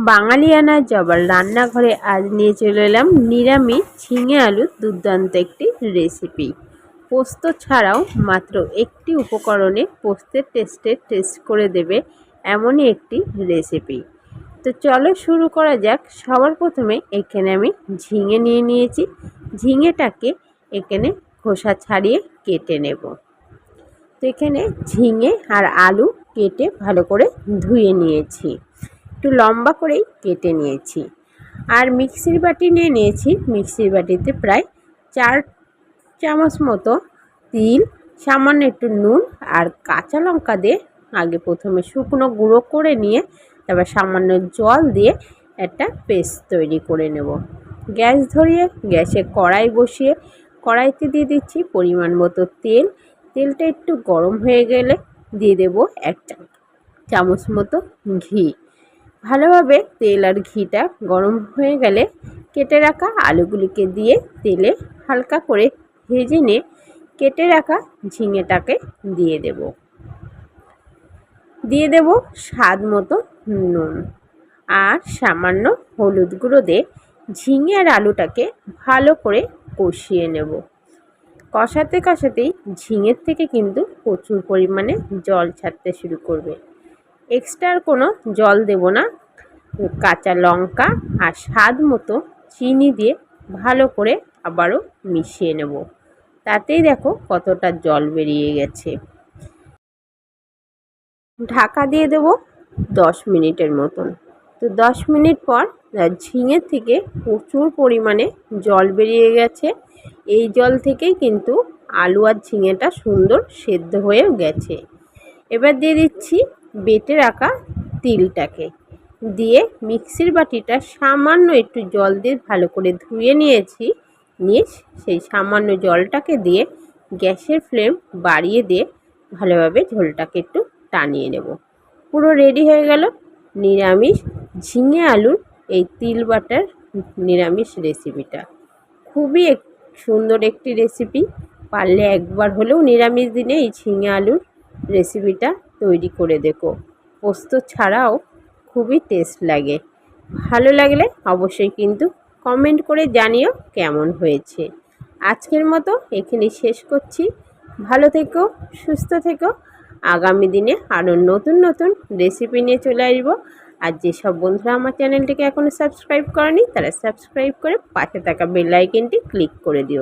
বাঙালিয়ানা জবার রান্নাঘরে আজ নিয়ে চলে এলাম নিরামিষ ঝিঙে আলুর দুর্দান্ত একটি রেসিপি। পোস্ত ছাড়াও মাত্র একটি উপকরণে পোস্তের টেস্ট করে দেবে এমনই একটি রেসিপি। তো চলো শুরু করা যাক। সবার প্রথমে এখানে আমি ঝিঙে নিয়ে নিয়েছি। ঝিঙেটাকে এখানে খোসা ছাড়িয়ে কেটে নেব। তো এখানে ঝিঙে আর আলু কেটে ভালো করে ধুয়ে নিয়েছি, একটু লম্বা করেই কেটে নিয়েছি। আর মিক্সির বাটি নিয়ে নিয়েছি। মিক্সির বাটিতে প্রায় 4 চামচ মতো তিল, সামান্য একটু নুন আর কাঁচা লঙ্কা দিয়ে আগে প্রথমে শুকনো গুঁড়ো করে নিয়ে তারপর সামান্য জল দিয়ে একটা পেস্ট তৈরি করে নেব। গ্যাস ধরিয়ে গ্যাসে কড়াই বসিয়ে কড়াইতে দিয়ে দিচ্ছি পরিমাণ মতো তেল। তেলটা একটু গরম হয়ে গেলে দিয়ে দেব 1 চামচ মতো ঘি। ভালোভাবে তেল আর ঘিটা গরম হয়ে গেলে কেটে রাখা আলুগুলিকে দিয়ে তেলে হালকা করে ভেজে নিয়ে কেটে রাখা ঝিঙেটাকে দিয়ে দেব স্বাদ মতো নুন আর সামান্য হলুদ গুঁড়ো দিয়ে ঝিঙে আর আলুটাকে ভালো করে কষিয়ে নেব। কষাতে কষাতেই ঝিঙের থেকে কিন্তু প্রচুর পরিমাণে জল ছাড়তে শুরু করবে। এক্সট্রা আর কোনো জল দেব না। কাঁচা লঙ্কা আর স্বাদ মতো চিনি দিয়ে ভালো করে আবারও মিশিয়ে নেব। তাতেই দেখো কতটা জল বেরিয়ে গেছে। ঢাকা দিয়ে দেব 10 মিনিটের মতন। তো 10 মিনিট পর ঝিঙের থেকে প্রচুর পরিমাণে জল বেরিয়ে গেছে। এই জল থেকেই কিন্তু আলু আর ঝিঙেটা সুন্দর সেদ্ধ হয়েও গেছে। এবার দিয়ে দিচ্ছি বেটে রাখা তিলটাকে, দিয়ে মিক্সির বাটিটা সামান্য একটু জল দিয়ে ভালো করে ধুয়ে নিয়েছি। নিয়ে সেই সামান্য জলটাকে দিয়ে গ্যাসের ফ্লেম বাড়িয়ে দিয়ে ভালোভাবে ঝোলটাকে একটু টানিয়ে নেব। পুরো রেডি হয়ে গেল নিরামিষ ঝিঙে আলুর এই তিল বাটার নিরামিষ রেসিপিটা। খুবই সুন্দর একটি রেসিপি। পারলে একবার হলেও নিরামিষ দিনে এই ঝিঙে আলুর রেসিপিটা তৈরি করে দেখো। পোস্ত ছাড়াও খুবই টেস্ট লাগে। ভালো লাগলে অবশ্যই কিন্তু কমেন্ট করে জানিও কেমন হয়েছে। আজকের মতো এখানেই শেষ করছি। ভালো থেকো, সুস্থ থেকো। আগামী দিনে আরও নতুন নতুন রেসিপি নিয়ে চলে আসবো। আর যেসব বন্ধুরা আমার চ্যানেলটিকে এখনও সাবস্ক্রাইব করেনি তারা সাবস্ক্রাইব করে পাশে থাকা বেল আইকনটি ক্লিক করে দিও।